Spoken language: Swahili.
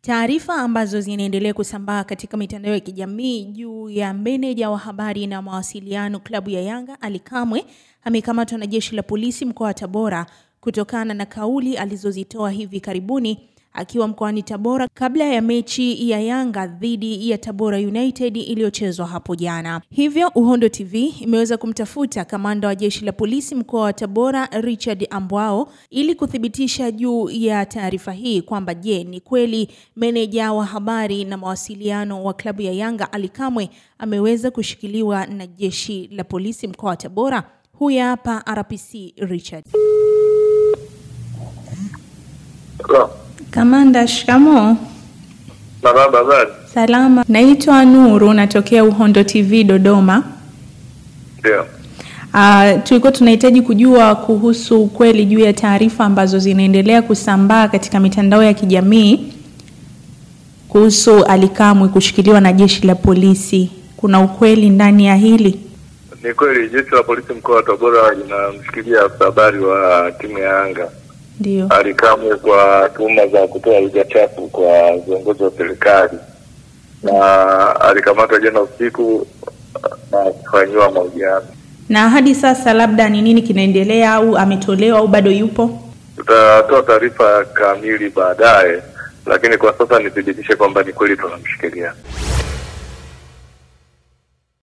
Taarifa ambazo zinaendelea kusambaa katika mitandao ya kijamii juu ya meneja wa habari na mawasiliano klabu ya Yanga Ally Kamwe amekamatwa na jeshi la polisi mkoa wa Tabora kutokana na kauli alizozitoa hivi karibuni akiwa mkoani Tabora kabla ya mechi ya Yanga dhidi ya Tabora United iliyochezwa hapo jana. Hivyo Uhondo TV imeweza kumtafuta kamanda wa jeshi la polisi mkoa wa Tabora Richard Ambwao ili kuthibitisha juu ya taarifa hii kwamba je, ni kweli meneja wa habari na mawasiliano wa klabu ya Yanga Ally Kamwe ameweza kushikiliwa na jeshi la polisi mkoa wa Tabora. Huyu hapa RPC Richard. Kamanda, shikamoo. Baba. Salama. Naitwa Nuru, natokea Uhondo TV Dodoma. Ndio. Tulikuwa tunahitaji kujua kuhusu ukweli juu ya taarifa ambazo zinaendelea kusambaa katika mitandao ya kijamii kuhusu Ally Kamwe kushikiliwa na jeshi la polisi. Kuna ukweli ndani ya hili? Ni kweli jeshi la polisi mkoa wa Tabora linamshikilia habari wa timu ya Yanga. Ndio. Ally Kamwe kwa tuhuma za kutoa lugha chafu kwa viongozi wa serikali. Na alikamatwa jana usiku na kufanywa mahojiano. Na hadi sasa labda ni nini kinaendelea, au ametolewa au bado yupo? Tutatoa taarifa kamili baadaye, lakini kwa sasa nithibitishe kwamba ni kweli tunamshikilia.